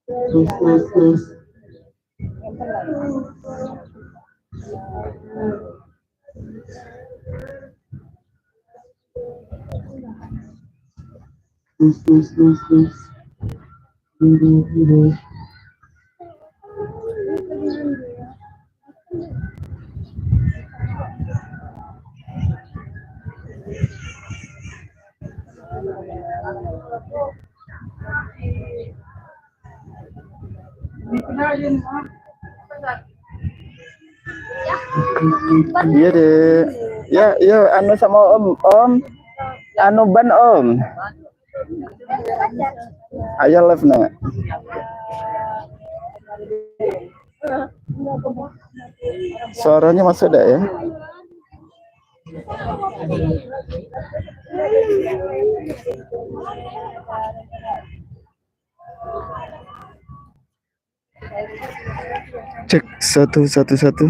Terus, terus, terus. Terus, terus, terus, terus. Iya deh. Ya, ya, anu sama om, anu ban om. Ayah live nak. Suaranya masuk dah ya? Cek satu satu satu.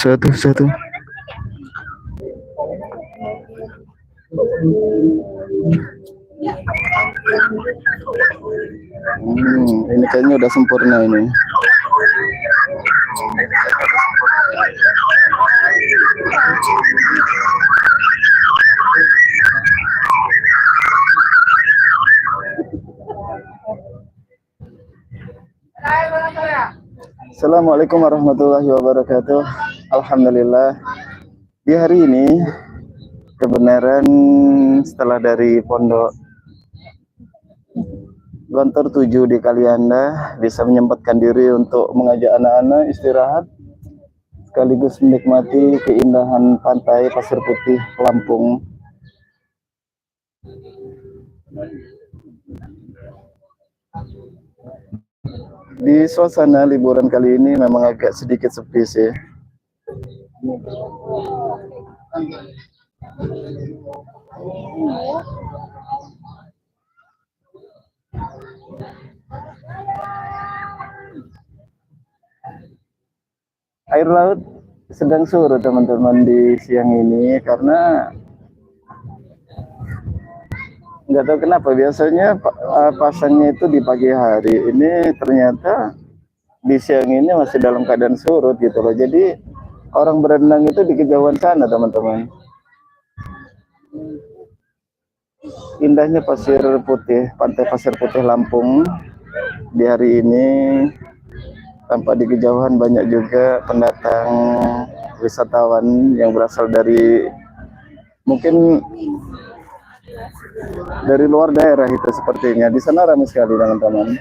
Satu satu. Ini kayaknya udah sempurna ini. Assalamualaikum warahmatullahi wabarakatuh. Alhamdulillah di hari ini kebenaran setelah dari pondok Gontor 7 di Kalianda bisa menyempatkan diri untuk mengajak anak-anak istirahat sekaligus menikmati keindahan pantai Pasir Putih Lampung. Di suasana liburan kali ini memang agak sedikit sepi sih. Air laut sedang surut teman-teman di siang ini karena nggak tahu kenapa biasanya pasangnya itu di pagi hari, ini ternyata di siang ini masih dalam keadaan surut gitu loh. Jadi orang berenang itu di kejauhan sana teman-teman. Indahnya pasir putih, pantai Pasir Putih Lampung di hari ini. Tanpa di kejauhan banyak juga pendatang wisatawan yang berasal dari mungkin dari luar daerah itu sepertinya. Di sana ramai sekali teman-teman.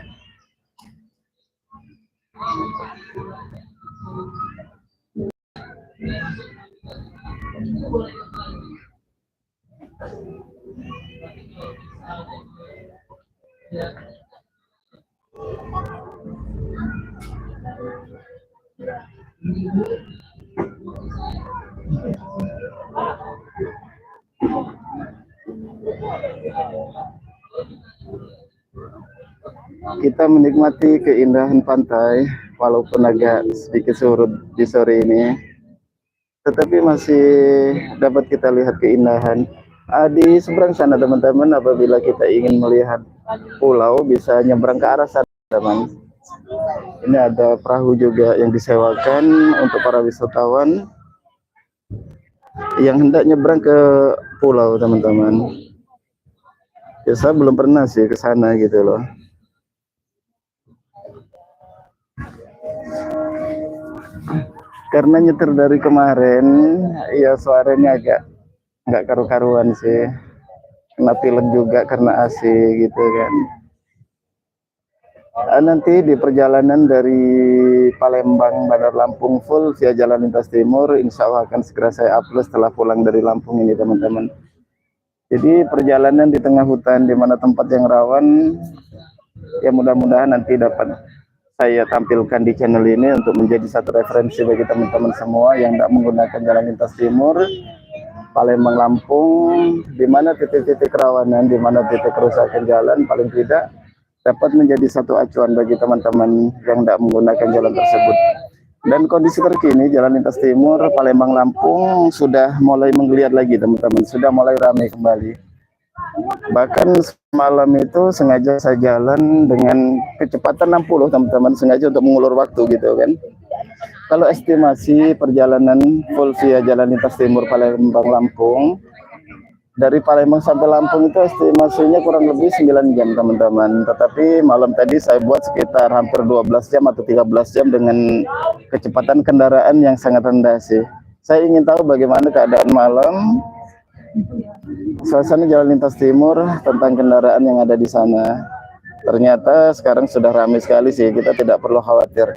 Kita menikmati keindahan pantai walaupun agak sedikit surut di sore ini, tetapi masih dapat kita lihat keindahan. Di seberang sana teman-teman, apabila kita ingin melihat pulau bisa nyebrang ke arah sana teman. Ini ada perahu juga yang disewakan untuk para wisatawan yang hendak nyebrang ke pulau teman-teman. Ya, saya belum pernah sih ke sana gitu loh. Karena nyetir dari kemarin, ya suaranya agak nggak karu-karuan sih. Kena pilek juga karena AC gitu kan. Nanti di perjalanan dari Palembang Bandar Lampung full via Jalan Lintas Timur, insya Allah akan segera saya upload setelah pulang dari Lampung ini teman-teman. Jadi perjalanan di tengah hutan di mana tempat yang rawan, ya mudah-mudahan nanti dapat saya tampilkan di channel ini untuk menjadi satu referensi bagi teman-teman semua yang tidak menggunakan jalan lintas timur Palembang Lampung, di mana titik-titik kerawanan, di mana titik kerusakan jalan paling tidak dapat menjadi satu acuan bagi teman-teman yang tidak menggunakan jalan tersebut. Dan kondisi terkini jalan lintas timur Palembang Lampung sudah mulai menggeliat lagi teman-teman, sudah mulai ramai kembali. Bahkan malam itu sengaja saya jalan dengan kecepatan 60 teman-teman, sengaja untuk mengulur waktu gitu kan. Kalau estimasi perjalanan full via jalan lintas timur Palembang Lampung, dari Palembang sampai Lampung itu estimasinya kurang lebih 9 jam teman-teman. Tetapi malam tadi saya buat sekitar hampir 12 jam atau 13 jam dengan kecepatan kendaraan yang sangat rendah sih. Saya ingin tahu bagaimana keadaan malam, suasana jalan lintas timur, tentang kendaraan yang ada di sana. Ternyata sekarang sudah ramai sekali sih, kita tidak perlu khawatir.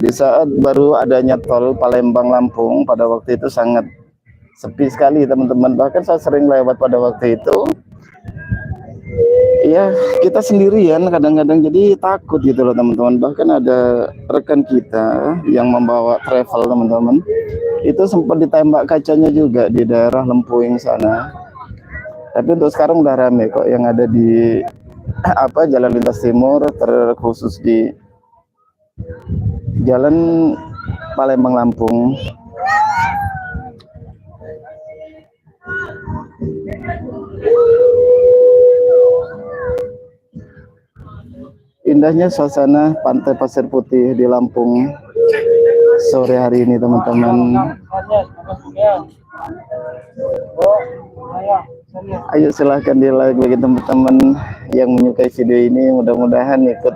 Di saat baru adanya tol Palembang Lampung, pada waktu itu sangat sepi sekali teman-teman. Bahkan saya sering lewat pada waktu itu. Ya, kita sendirian kadang-kadang jadi takut gitu loh teman-teman. Bahkan ada rekan kita yang membawa travel teman-teman. Itu sempat ditembak kacanya juga di daerah Lempuing sana. Tapi untuk sekarang udah rame kok yang ada di jalan lintas timur, terkhusus di jalan Palembang Lampung. Indahnya suasana pantai Pasir Putih di Lampung sore hari ini teman-teman. Ayo silahkan di like bagi teman-teman yang menyukai video ini, mudah-mudahan ikut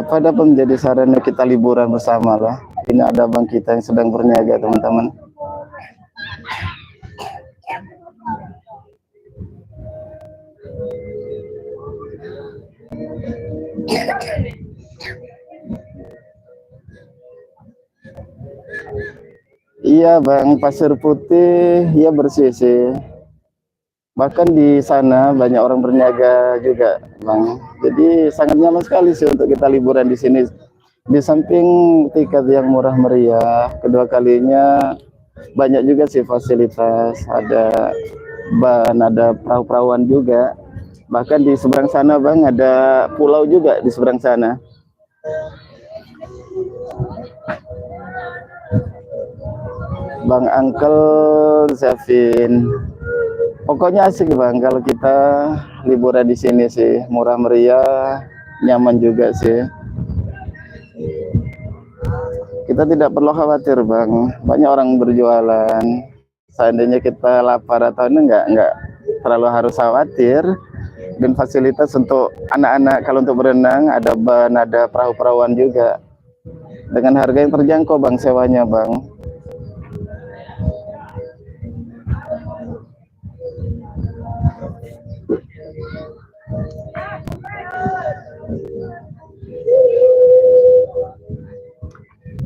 dapat menjadi sarana kita liburan bersama lah. Ini ada abang kita yang sedang berniaga teman-teman. Iya bang, Pasir Putih ya bersih sih. Bahkan di sana banyak orang berniaga juga bang. Jadi sangat nyaman sekali sih untuk kita liburan di sini. Di samping tiket yang murah meriah, kedua kalinya banyak juga sih fasilitas. Ada ban, ada perahu-perahuan juga. Bahkan di seberang sana bang ada pulau juga di seberang sana. Bang Uncle Zafin, pokoknya asik bang kalau kita liburan di sini sih, murah meriah, nyaman juga sih. Kita tidak perlu khawatir bang, banyak orang berjualan. Seandainya kita lapar atau enggak terlalu harus khawatir. Dan fasilitas untuk anak-anak kalau untuk berenang ada ban, ada perahu-perahuan juga. Dengan harga yang terjangkau bang sewanya bang.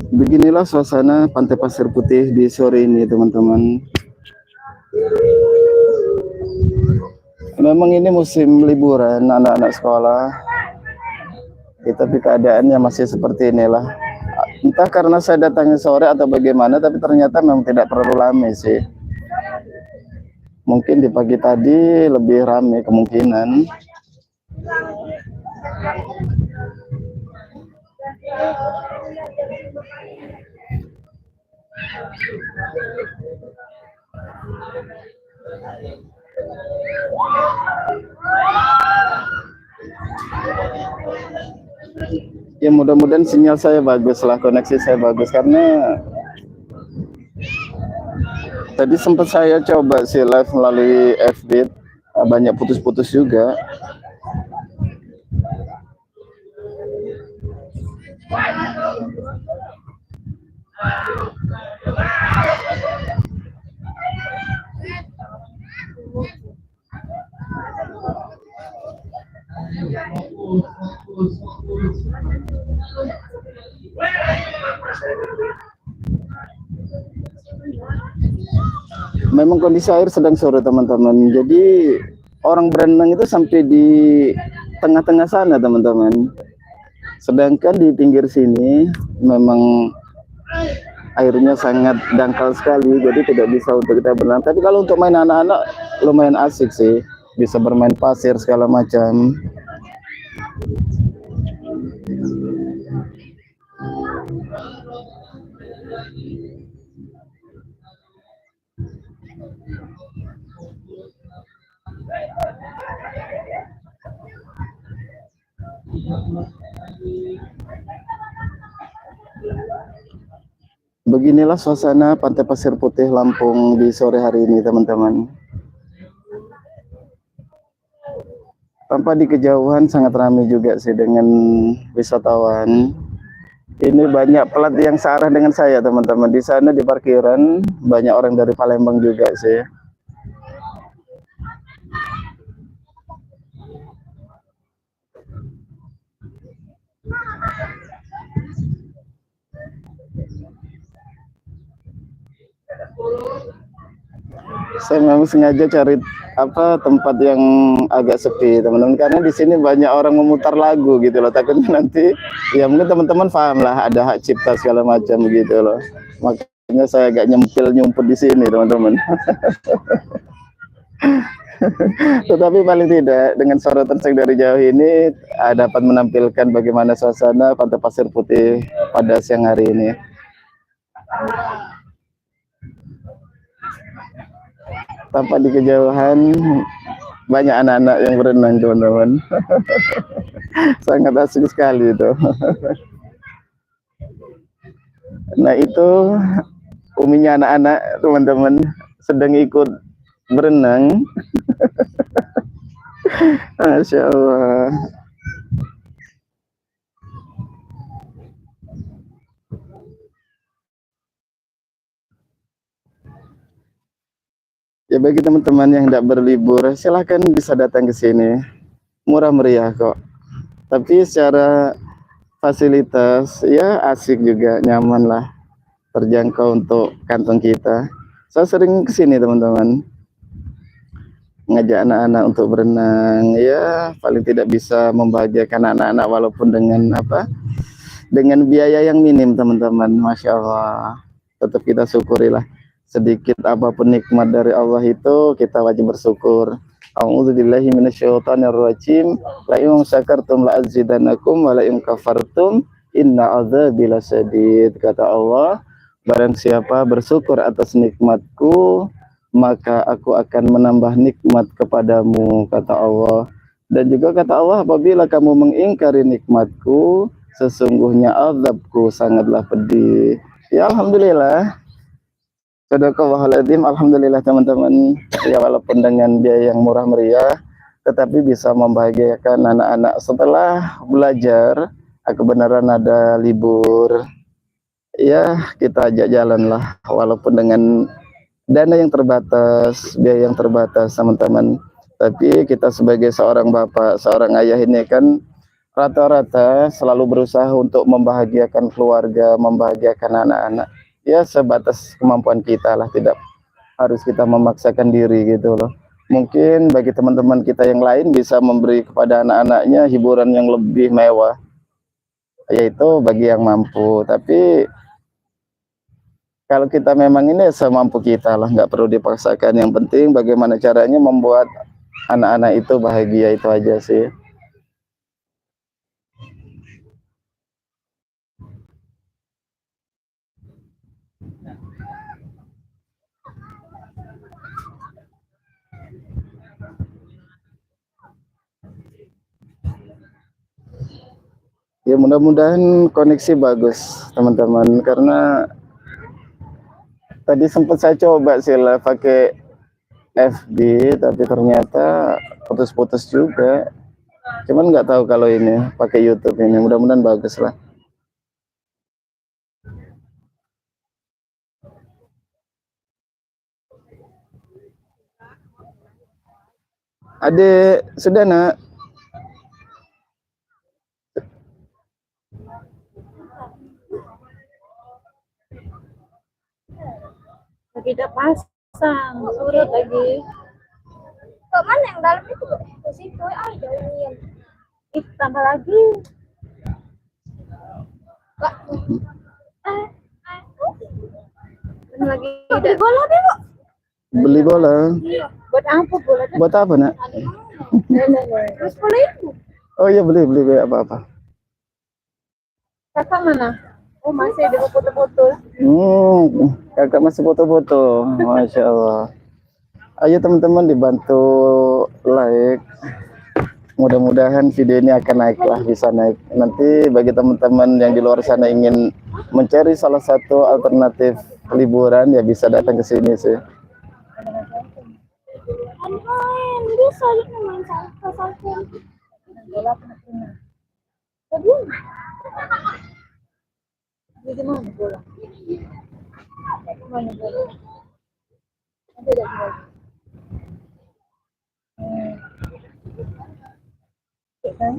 Beginilah suasana Pantai Pasir Putih di sore ini teman-teman. Memang ini musim liburan anak-anak sekolah, tapi keadaannya masih seperti inilah. Entah karena saya datangnya sore atau bagaimana, tapi ternyata memang tidak terlalu ramai sih. Mungkin di pagi tadi lebih ramai kemungkinan. Ya mudah-mudahan sinyal saya bagus lah, koneksi saya bagus, karena tadi sempat saya coba sih live melalui FB, banyak putus-putus juga. Memang kondisi air sedang surut teman-teman, jadi orang berenang itu sampai di tengah-tengah sana teman-teman. Sedangkan di pinggir sini memang airnya sangat dangkal sekali, jadi tidak bisa untuk kita berenang. Tapi kalau untuk main anak-anak lumayan asik sih, bisa bermain pasir segala macam. Beginilah suasana Pantai Pasir Putih Lampung di sore hari ini, teman-teman. Tanpa di kejauhan sangat ramai juga sih dengan wisatawan. Ini banyak pelat yang searah dengan saya, teman-teman. Di sana di parkiran banyak orang dari Palembang juga sih. Saya memang sengaja cari tempat yang agak sepi, teman-teman, karena di sini banyak orang memutar lagu gitu loh. Takutnya nanti ya mungkin teman-teman paham lah, ada hak cipta segala macam gitu loh. Makanya saya agak nyumput di sini, teman-teman. Tetapi paling tidak dengan sorotan saya dari jauh ini dapat menampilkan bagaimana suasana Pantai Pasir Putih pada siang hari ini. Tampak di kejauhan banyak anak-anak yang berenang, teman-teman. Sangat asik sekali itu. Nah, itu uminya anak-anak, teman-teman, sedang ikut berenang. Masya Allah. Ya bagi teman-teman yang tidak berlibur, silahkan bisa datang ke sini. Murah meriah kok. Tapi secara fasilitas ya asik juga, nyaman lah, terjangkau untuk kantong kita. Saya sering ke sini, teman-teman, ngajak anak-anak untuk berenang. Ya paling tidak bisa membahagiakan anak-anak walaupun dengan biaya yang minim, teman-teman. Masya Allah, tetap kita syukurilah. Sedikit apapun nikmat dari Allah itu kita wajib bersyukur. A'udzubillahi minasyaitonirrajim. La in syakartum la azidannakum wa la in kafartum inna adzabi lasyadid. Kata Allah, barang siapa bersyukur atas nikmatku, maka aku akan menambah nikmat kepadamu, kata Allah. Dan juga kata Allah, apabila kamu mengingkari nikmatku, sesungguhnya azabku sangatlah pedih. Ya alhamdulillah. Sadaqallahul alhamdulillah, teman-teman. Ya walaupun dengan biaya yang murah meriah, tetapi bisa membahagiakan anak-anak setelah belajar. Kebenaran ada libur, ya kita ajak jalan lah, walaupun dengan dana yang terbatas, biaya yang terbatas, teman-teman. Tapi kita sebagai seorang bapak, seorang ayah ini kan rata-rata selalu berusaha untuk membahagiakan keluarga, membahagiakan anak-anak. Ya sebatas kemampuan kita lah, tidak harus kita memaksakan diri gitu loh. Mungkin bagi teman-teman kita yang lain bisa memberi kepada anak-anaknya hiburan yang lebih mewah, yaitu bagi yang mampu. Tapi kalau kita memang ini semampu kita lah, nggak perlu dipaksakan. Yang penting bagaimana caranya membuat anak-anak itu bahagia, itu aja sih. Ya mudah-mudahan koneksi bagus, teman-teman, karena tadi sempat saya coba sih lah pakai FB, tapi ternyata putus-putus juga. Cuman nggak tahu kalau ini pakai YouTube ini, mudah-mudahan bagus lah. Adik, sudah nak? Tidak pasang, surut lagi. Kok mana yang dalam itu? Ke situ, jauhin. Tambah lagi. Lagi Beli bola deh, kok. Beli bola. buat apa bola? Buat apa, Nak? Terus 10.000. Oh iya, beli apa-apa. Kakak mana? Oh masih ada foto-foto. Kakak masih foto-foto. Masya Allah. Ayo teman-teman dibantu like. Mudah-mudahan video ini akan naik lah, bisa naik. Nanti bagi teman-teman yang di luar sana ingin mencari salah satu alternatif liburan, ya bisa datang ke sini sih. Main bisa gitu main salto. Bola pernah. Tapi Di mana bola? Mana bola? Ada bola. Kan?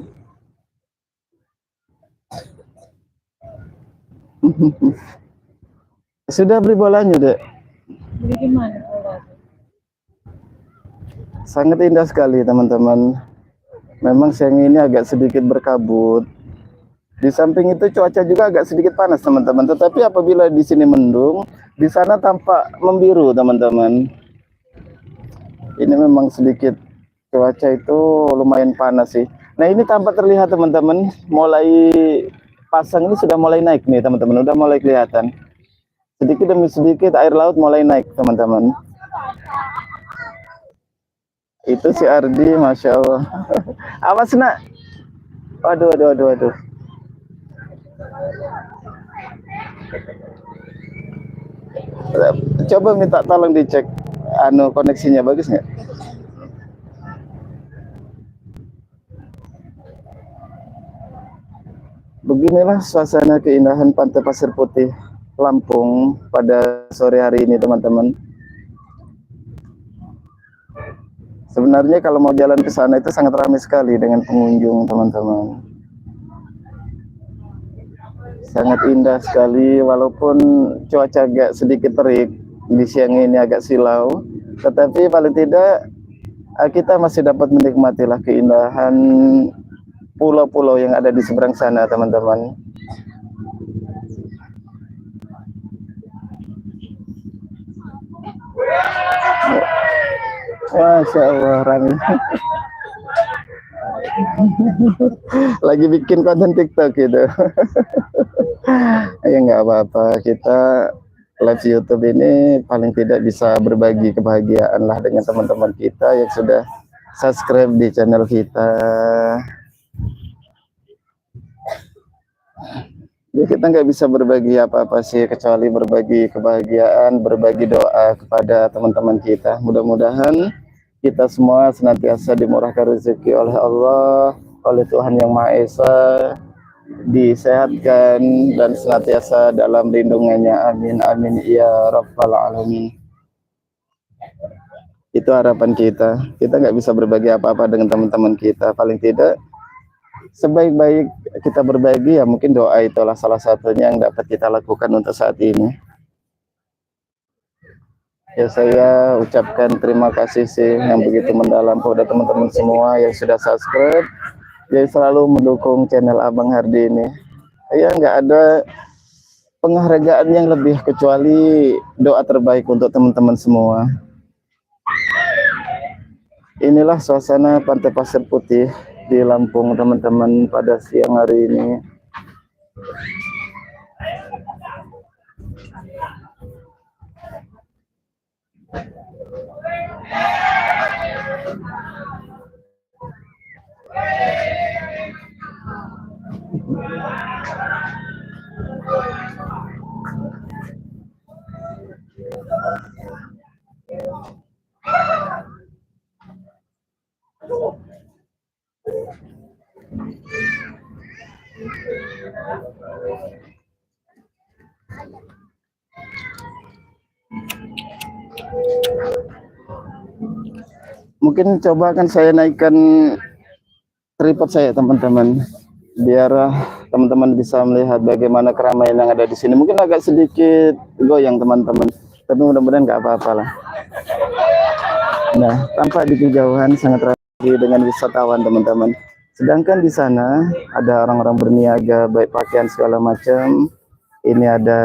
Sudah beli bolanya, Dek? Beli di mana bola? Sangat indah sekali, teman-teman. Memang siang ini agak sedikit berkabut. Di samping itu cuaca juga agak sedikit panas, teman-teman. Tetapi apabila di sini mendung, di sana tampak membiru, teman-teman. Ini memang sedikit cuaca itu lumayan panas sih. Nah, ini tampak terlihat, teman-teman, mulai pasang ini sudah mulai naik nih, teman-teman. Udah mulai kelihatan. Sedikit demi sedikit air laut mulai naik, teman-teman. Itu si Ardi, Masya Allah. Awas, Nak. Waduh. Coba minta tolong dicek koneksinya bagus nggak? Beginilah suasana keindahan Pantai Pasir Putih Lampung pada sore hari ini, teman-teman. Sebenarnya kalau mau jalan ke sana itu sangat ramai sekali dengan pengunjung, teman-teman. Sangat indah sekali, walaupun cuaca agak sedikit terik, di siang ini agak silau, tetapi paling tidak kita masih dapat menikmatilah keindahan pulau-pulau yang ada di seberang sana, teman-teman. Masya Allah, Rani. Lagi bikin konten TikTok gitu. Ya nggak apa-apa, kita live YouTube ini paling tidak bisa berbagi kebahagiaan lah dengan teman-teman kita yang sudah subscribe di channel kita. Ya, kita nggak bisa berbagi apa-apa sih kecuali berbagi kebahagiaan, berbagi doa kepada teman-teman kita. Mudah-mudahan kita semua senantiasa dimurahkan rezeki oleh Allah, oleh Tuhan Yang Maha Esa, disehatkan dan senantiasa dalam lindungannya. Amin amin ya rabbal alamin. Itu harapan kita. Kita nggak bisa berbagi apa-apa dengan teman-teman kita. Paling tidak sebaik-baik kita berbagi, ya mungkin doa itulah salah satunya yang dapat kita lakukan untuk saat ini. Ya, saya ucapkan terima kasih sih yang begitu mendalam kepada teman-teman semua yang sudah subscribe, yang selalu mendukung channel Abang Hardi ini. Ya, nggak ada penghargaan yang lebih kecuali doa terbaik untuk teman-teman semua. Inilah suasana Pantai Pasir Putih di Lampung, teman-teman, pada siang hari ini. Mungkin coba akan saya naikkan tripod saya, teman-teman, biar teman-teman bisa melihat bagaimana keramaian yang ada di sini. Mungkin agak sedikit goyang, teman-teman, tapi mudah-mudahan nggak apa-apa lah. Nah, tampak di kejauhan sangat ramai dengan wisatawan, teman-teman. Sedangkan di sana ada orang-orang berniaga, baik pakaian segala macam. Ini ada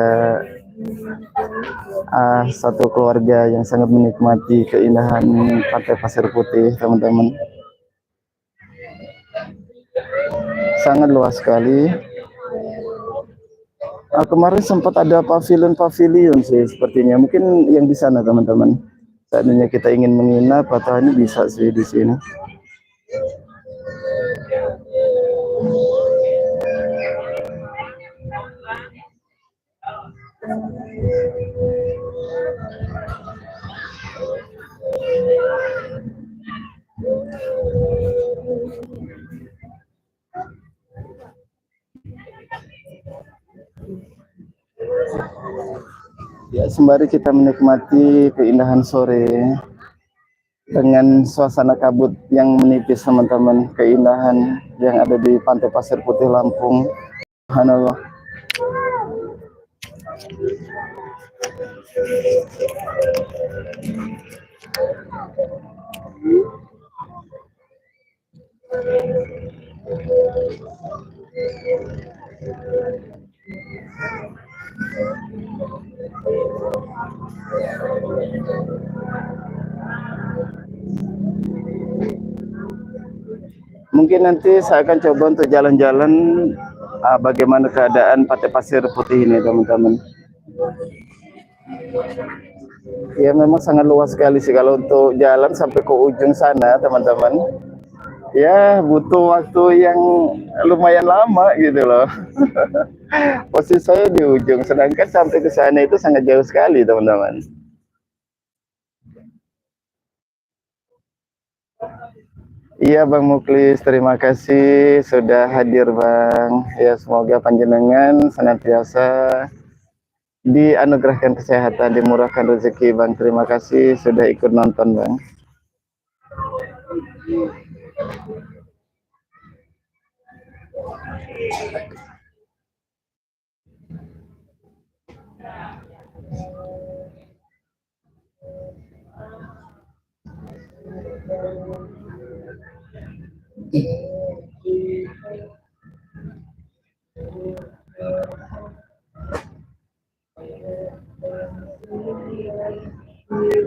satu keluarga yang sangat menikmati keindahan Pantai Pasir Putih, teman-teman. Sangat luas sekali. Kemarin sempat ada pavilion-pavilion sih sepertinya. Mungkin yang di sana, teman-teman. Seandainya kita ingin menginap atau ini bisa sih di sini. Ya, sembari kita menikmati keindahan sore dengan suasana kabut yang menipis, teman-teman, keindahan yang ada di Pantai Pasir Putih Lampung. Subhanallah. Mungkin nanti saya akan coba untuk jalan-jalan bagaimana keadaan Pantai Pasir Putih ini, teman-teman. Ya, memang sangat luas sekali sih kalau untuk jalan sampai ke ujung sana, teman-teman. Ya, butuh waktu yang lumayan lama gitu loh. Posisi saya di ujung, sedangkan sampai ke sana itu sangat jauh sekali, teman-teman. Iya, Bang Muklis, terima kasih sudah hadir, Bang. Ya, semoga panjenengan senantiasa dianugerahkan kesehatan, dimurahkan rezeki, Bang. Terima kasih sudah ikut nonton, Bang.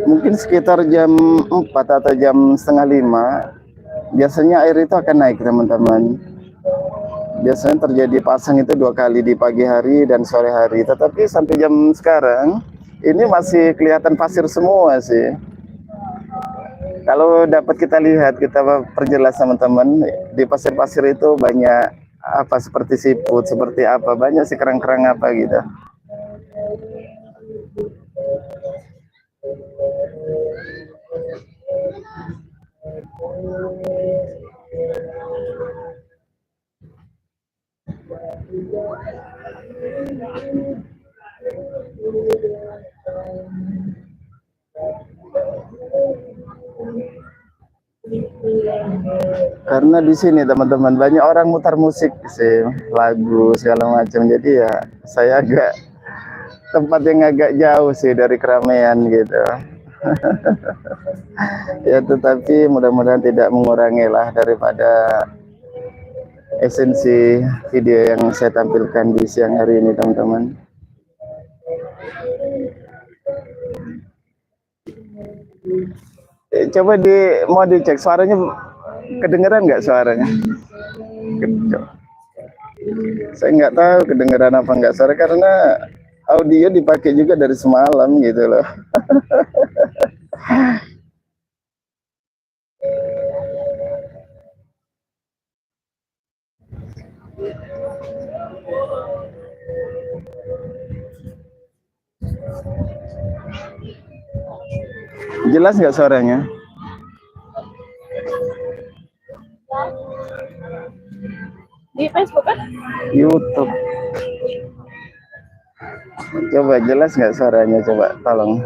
Mungkin sekitar jam 4 atau jam setengah 5 biasanya air itu akan naik, teman-teman. Biasanya terjadi pasang itu 2 kali, di pagi hari dan sore hari. Tetapi sampai jam sekarang ini masih kelihatan pasir semua sih. Kalau dapat kita lihat, kita perjelas, teman-teman, di pasir-pasir itu banyak apa, seperti siput, seperti apa, banyak sih kerang-kerang apa gitu. Karena di sini, teman-teman, banyak orang mutar musik sih, lagu segala macam. Jadi ya saya agak tempat yang agak jauh sih dari keramaian gitu. Ya, tetapi mudah-mudahan tidak mengurangi lah daripada esensi video yang saya tampilkan di siang hari ini, teman-teman. Coba mau dicek suaranya, kedengeran nggak suaranya? Saya nggak tahu kedengeran apa nggak suara, karena audio dipakai juga dari semalam gitu loh. Jelas nggak suaranya? Di Facebook kan? YouTube. Coba jelas nggak suaranya? Coba tolong.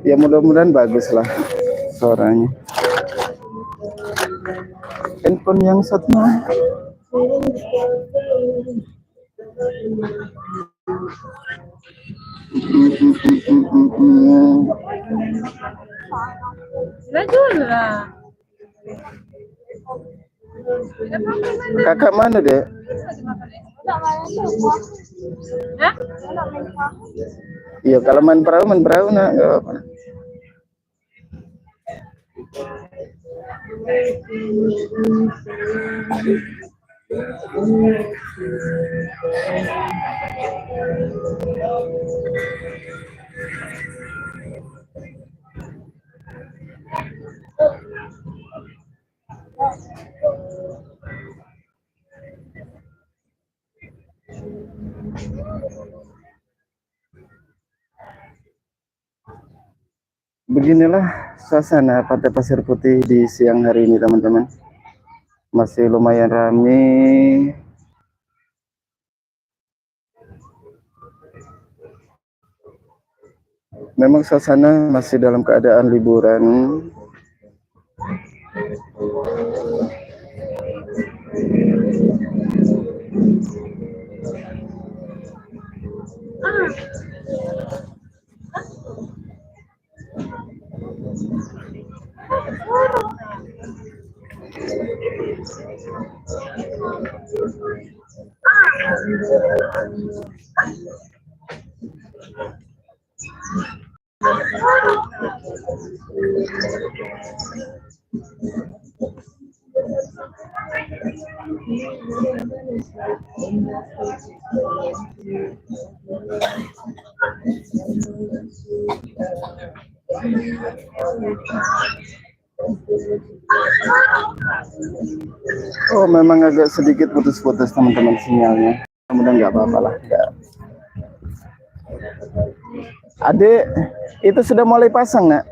Ya mudah-mudahan bagus lah suaranya. Handphone yang satunya. Sudah dulu lah. Kakak mana dek? Nak main tu. Hah? Nak main perahu. Iya kalau main perahu nak nggak apa. Beginilah suasana Pantai Pasir Putih di siang hari ini teman-teman. Masih lumayan ramai. Memang suasana masih dalam keadaan liburan. Oh, memang agak sedikit putus-putus teman-teman sinyalnya. Mudah-mudahan nggak apa-apa lah. Nggak. Adik, itu sudah mulai pasang nak?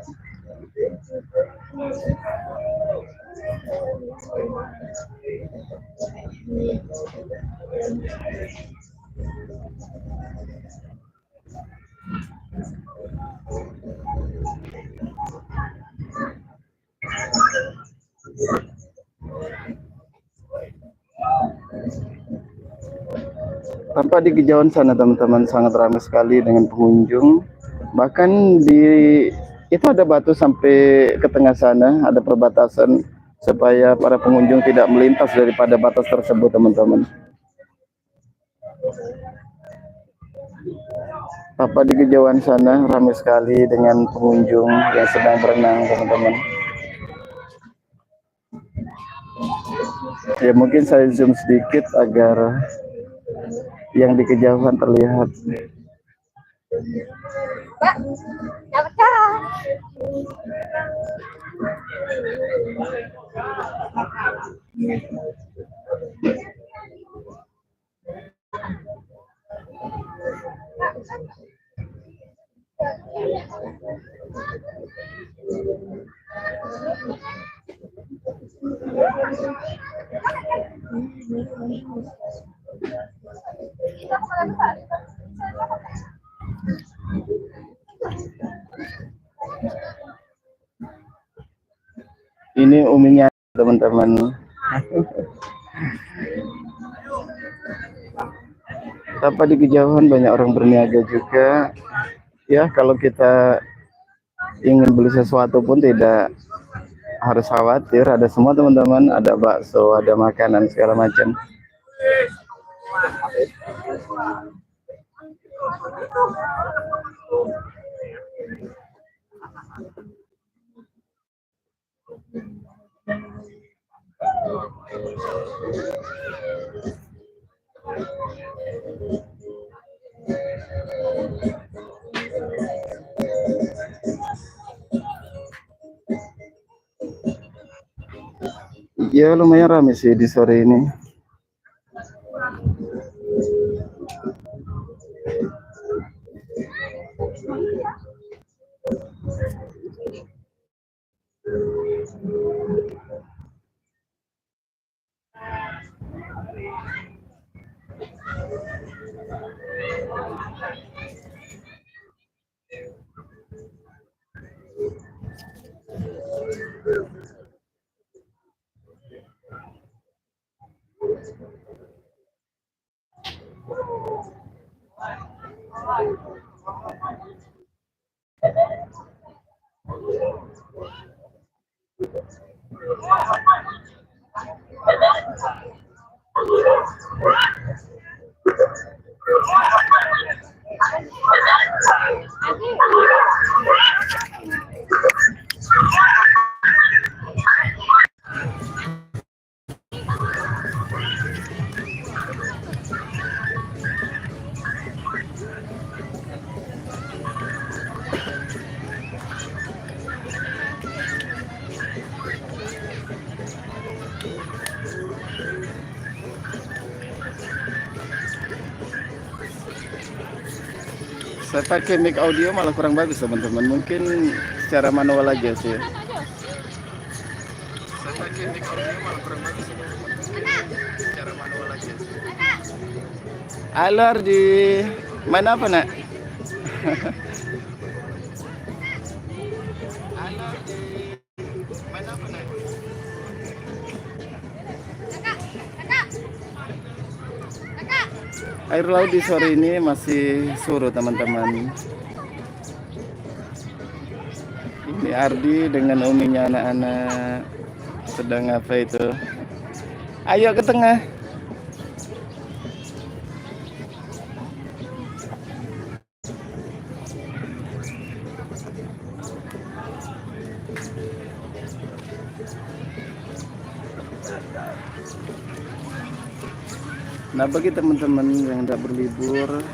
Tanpa di kejauhan sana teman-teman sangat ramai sekali dengan pengunjung. Bahkan di itu ada batu sampai ke tengah sana, ada perbatasan supaya para pengunjung tidak melintas daripada batas tersebut teman-teman. Tanpa di kejauhan sana ramai sekali dengan pengunjung yang sedang berenang teman-teman. Ya mungkin saya zoom sedikit agar yang di kejauhan terlihat. Pak, nak pecah. Ini uminya teman-teman. Tanpa di kejauhan banyak orang berniaga juga. Ya kalau kita ingin beli sesuatu pun tidak harus khawatir, ada semua teman-teman, ada bakso, ada makanan segala macam. Ya lumayan ramai sih di sore ini. Saya pakai mic audio malah kurang bagus teman-teman. Mungkin secara manual aja sih. Saya pakai mic audio malah kurang bagus teman-teman. Secara manual aja sih. Halo Ardi, main apa nak? Halo Ardi, main apa nak? Air laut di sore ini masih surut teman-teman. Ini Ardi dengan uminya anak-anak sedang apa itu? Ayo ke tengah. Nah, bagi teman-teman yang tidak berlibur,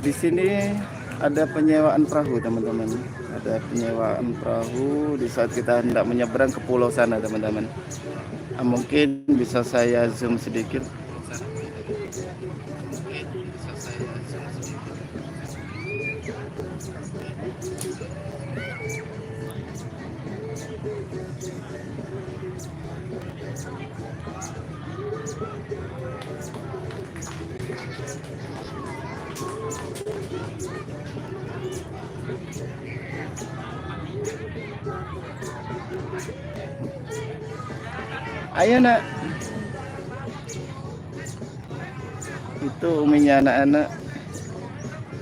di sini ada penyewaan perahu, teman-teman. Ada penyewaan perahu di saat kita hendak menyeberang ke pulau sana, teman-teman. Mungkin bisa saya zoom sedikit. Ayo nak. Itu uminya anak-anak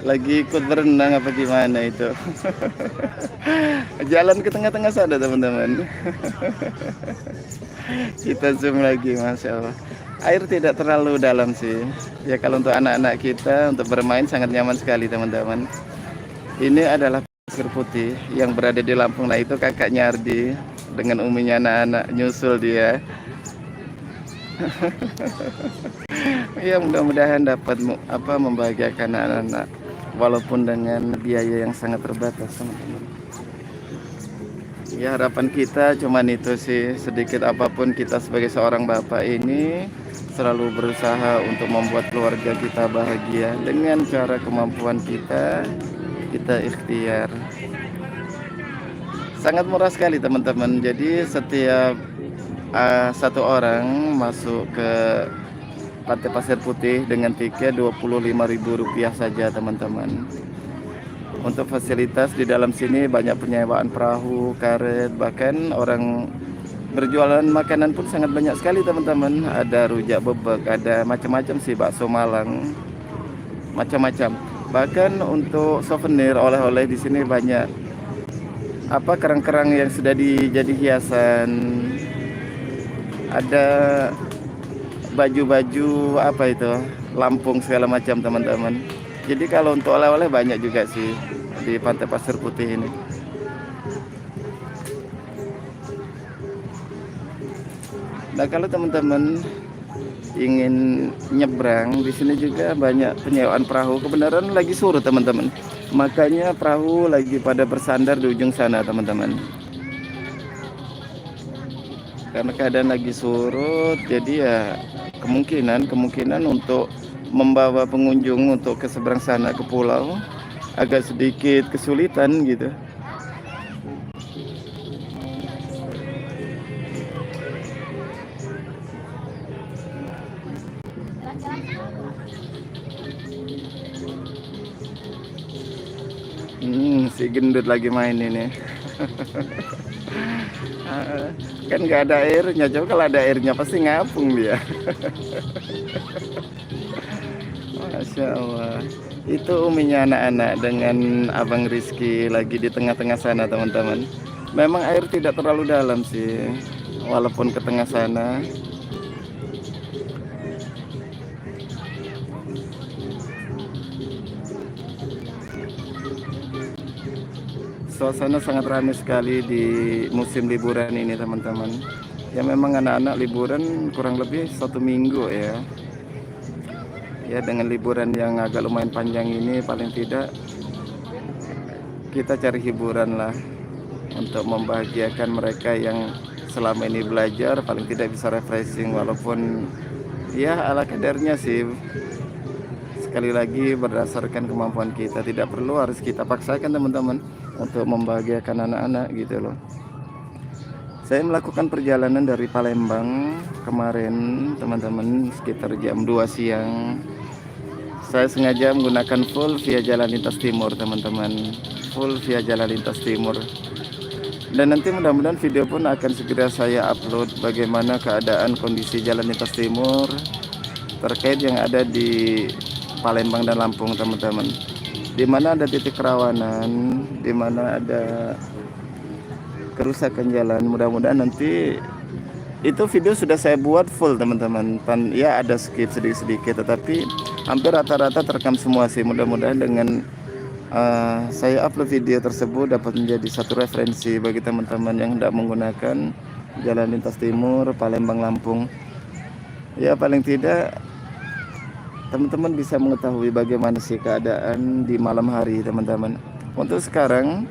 lagi ikut berenang apa gimana itu. Jalan ke tengah-tengah sana teman-teman. Kita zoom lagi, Masya Allah. Air tidak terlalu dalam sih. Ya kalau untuk anak-anak kita untuk bermain sangat nyaman sekali teman-teman. Ini adalah pasir putih yang berada di Lampung. Nah itu kakaknya Ardi dengan uminya anak-anak nyusul dia. Ya mudah-mudahan dapat membahagiakan anak-anak walaupun dengan biaya yang sangat terbatas teman-teman. Ya harapan kita cuman itu sih, sedikit apapun kita sebagai seorang bapak ini selalu berusaha untuk membuat keluarga kita bahagia dengan cara kemampuan kita ikhtiar. Sangat murah sekali teman-teman. Jadi setiap satu orang masuk ke Pantai Pasir Putih dengan tiket Rp25.000 saja teman-teman. Untuk fasilitas di dalam sini banyak penyewaan perahu, karet, bahkan orang berjualan makanan pun sangat banyak sekali teman-teman. Ada rujak bebek, ada macam-macam sih, bakso Malang, macam-macam. Bahkan untuk souvenir oleh-oleh di sini banyak. Kerang-kerang yang sudah jadi hiasan. Ada baju-baju Lampung segala macam teman-teman. Jadi kalau untuk oleh-oleh banyak juga sih di Pantai Pasir Putih ini. Nah kalau teman-teman ingin nyebrang di sini juga banyak penyewaan perahu. Kebenaran lagi surut teman-teman, makanya perahu lagi pada bersandar di ujung sana teman-teman. Karena keadaan lagi surut, jadi ya kemungkinan untuk membawa pengunjung untuk ke seberang sana ke pulau agak sedikit kesulitan gitu. si gendut lagi main ini. Kan nggak ada airnya, coba kalau ada airnya pasti ngapung dia. Masya Allah. Itu uminya anak-anak dengan Abang Rizky lagi di tengah-tengah sana teman-teman. Memang air tidak terlalu dalam sih, walaupun ke tengah sana. Suasana sangat ramai sekali di musim liburan ini teman-teman. Ya memang anak-anak liburan kurang lebih 1 minggu ya. Ya dengan liburan yang agak lumayan panjang ini paling tidak kita cari hiburan lah untuk membahagiakan mereka yang selama ini belajar, paling tidak bisa refreshing walaupun ya ala kadarnya sih. Sekali lagi berdasarkan kemampuan kita, tidak perlu harus kita paksakan teman-teman untuk membahagiakan anak-anak gitu loh. Saya melakukan perjalanan dari Palembang kemarin teman-teman sekitar jam 2 siang. Saya sengaja menggunakan full via jalan lintas timur teman-teman, full via jalan lintas timur. Dan nanti mudah-mudahan video pun akan segera saya upload bagaimana keadaan kondisi jalan lintas timur terkait yang ada di Palembang dan Lampung teman-teman. Di mana ada titik kerawanan, di mana ada kerusakan jalan. Mudah-mudahan nanti itu video sudah saya buat full teman-teman. Ya ada skip sedikit-sedikit, tetapi hampir rata-rata terekam semua sih. Mudah-mudahan dengan saya upload video tersebut dapat menjadi satu referensi bagi teman-teman yang hendak menggunakan jalan lintas timur Palembang Lampung. Ya paling tidak teman-teman bisa mengetahui bagaimana sih keadaan di malam hari teman-teman. Untuk sekarang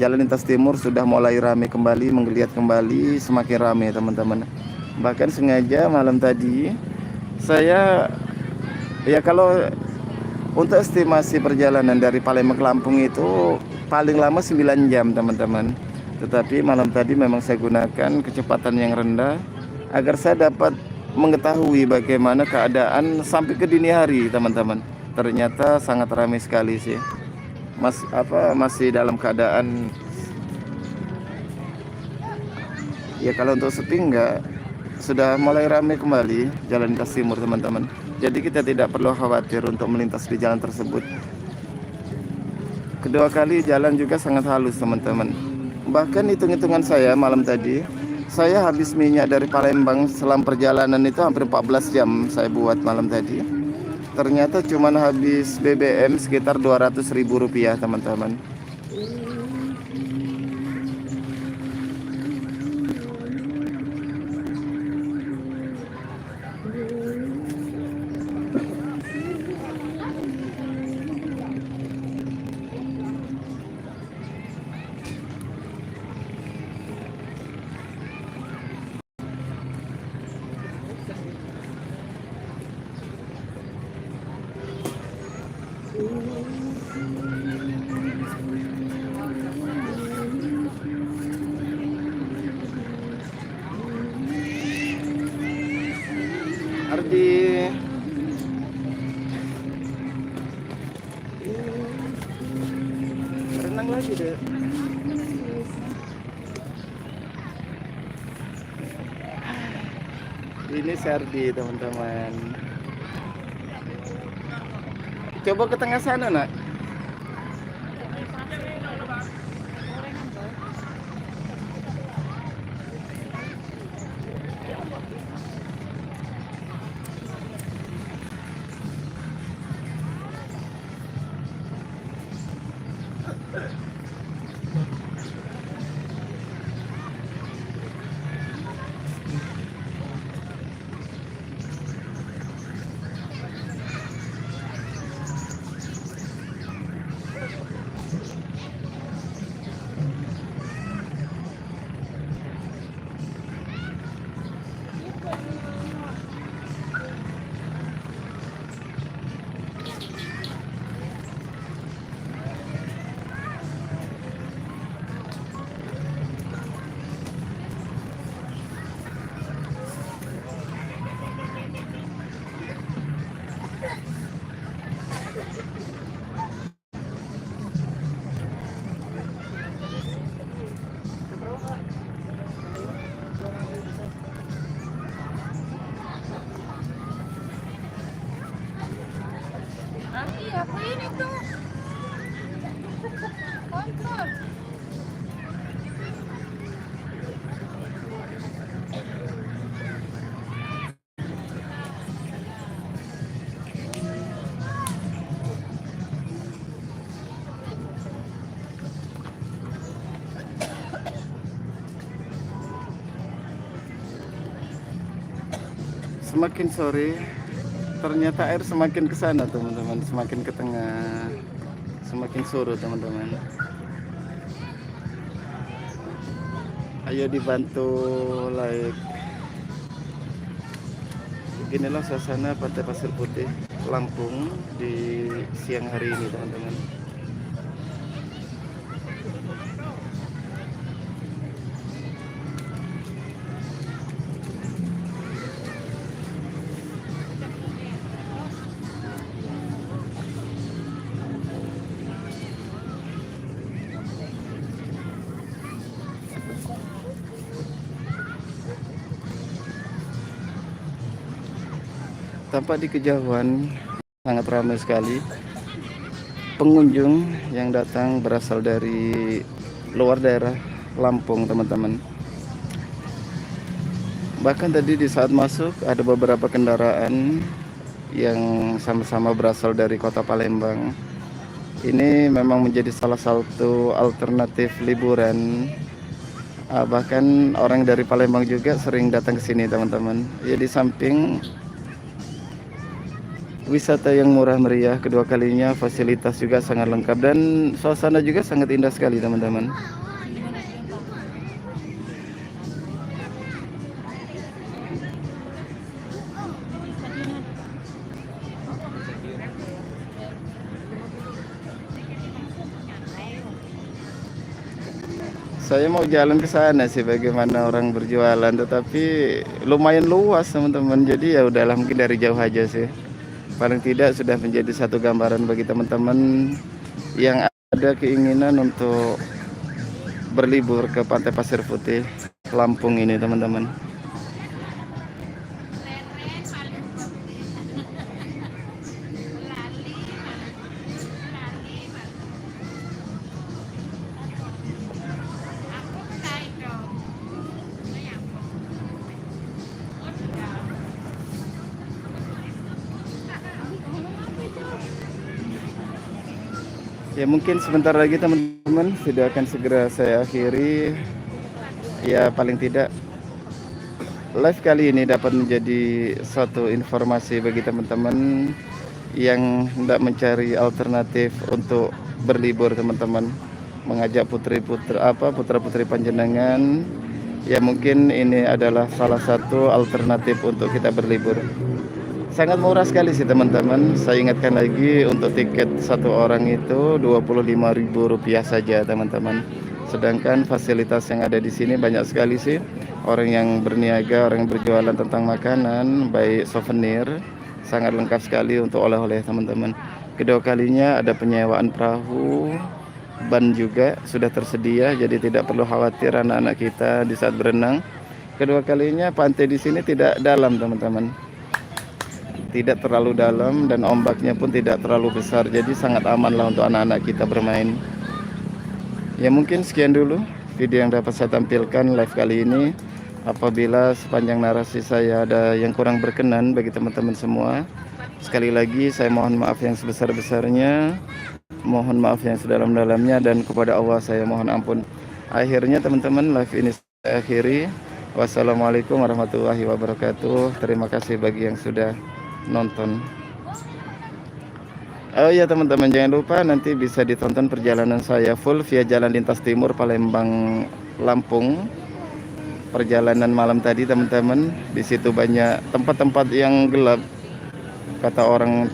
jalan lintas timur sudah mulai ramai kembali, menggeliat kembali, semakin ramai teman-teman. Bahkan sengaja malam tadi saya ya kalau untuk estimasi perjalanan dari Palembang ke Lampung itu paling lama 9 jam teman-teman. Tetapi malam tadi memang saya gunakan kecepatan yang rendah agar saya dapat mengetahui bagaimana keadaan sampai ke dini hari teman-teman. Ternyata sangat ramai sekali sih. Masih dalam keadaan ya kalau untuk sepi enggak, sudah mulai ramai kembali jalan lintas timur teman-teman. Jadi kita tidak perlu khawatir untuk melintas di jalan tersebut. Kedua kali jalan juga sangat halus teman-teman. Bahkan hitung-hitungan saya malam tadi, saya habis minyak dari Palembang selama perjalanan itu hampir 14 jam saya buat malam tadi. Ternyata cuma habis BBM sekitar Rp200.000 teman-teman. Ardi, renang lagi deh. Ini Sardi teman-teman. Coba ke tengah sana nak. Kontrol. Semakin sore, ternyata air semakin ke sana teman-teman, semakin ke tengah, semakin surut teman-teman. Ayo dibantu like. Beginilah suasana Pantai Pasir Putih, Lampung di siang hari ini teman-teman. Tampak di kejauhan sangat ramai sekali pengunjung yang datang berasal dari luar daerah Lampung teman-teman. Bahkan tadi di saat masuk ada beberapa kendaraan yang sama-sama berasal dari kota Palembang. Ini memang menjadi salah satu alternatif liburan. Bahkan orang dari Palembang juga sering datang ke sini teman-teman. Ya, di samping wisata yang murah meriah, kedua kalinya fasilitas juga sangat lengkap dan suasana juga sangat indah sekali teman-teman. Saya mau jalan ke sana sih bagaimana orang berjualan, tetapi lumayan luas teman-teman. Jadi ya udahlah, mungkin dari jauh aja sih. Paling tidak sudah menjadi satu gambaran bagi teman-teman yang ada keinginan untuk berlibur ke Pantai Pasir Putih Lampung ini teman-teman. Ya mungkin sebentar lagi teman-teman sudah akan segera saya akhiri. Ya paling tidak live kali ini dapat menjadi suatu informasi bagi teman-teman yang hendak mencari alternatif untuk berlibur teman-teman. Mengajak putra-putri panjenengan. Ya mungkin ini adalah salah satu alternatif untuk kita berlibur. Sangat murah sekali sih teman-teman. Saya ingatkan lagi, untuk tiket satu orang itu Rp25.000 saja teman-teman. Sedangkan fasilitas yang ada di sini banyak sekali sih. Orang yang berniaga, orang yang berjualan tentang makanan, baik souvenir, sangat lengkap sekali untuk oleh-oleh teman-teman. Kedua kalinya ada penyewaan perahu, ban juga sudah tersedia, jadi tidak perlu khawatir anak-anak kita di saat berenang. Kedua kalinya pantai di sini tidak dalam teman-teman. Tidak terlalu dalam dan ombaknya pun tidak terlalu besar, jadi sangat aman lah untuk anak-anak kita bermain. Ya mungkin sekian dulu video yang dapat saya tampilkan live kali ini. Apabila sepanjang narasi saya ada yang kurang berkenan bagi teman-teman semua, sekali lagi saya mohon maaf yang sebesar-besarnya, mohon maaf yang sedalam-dalamnya, dan kepada Allah saya mohon ampun. Akhirnya teman-teman, live ini saya akhiri. Wassalamualaikum warahmatullahi wabarakatuh. Terima kasih bagi yang sudah nonton. Oh ya teman-teman, jangan lupa nanti bisa ditonton perjalanan saya full via Jalan Lintas Timur Palembang Lampung. Perjalanan malam tadi teman-teman, di situ banyak tempat-tempat yang gelap, kata orang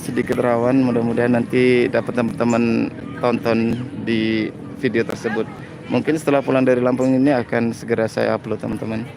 sedikit rawan. Mudah-mudahan nanti dapat teman-teman tonton di video tersebut. Mungkin setelah pulang dari Lampung ini akan segera saya upload teman-teman.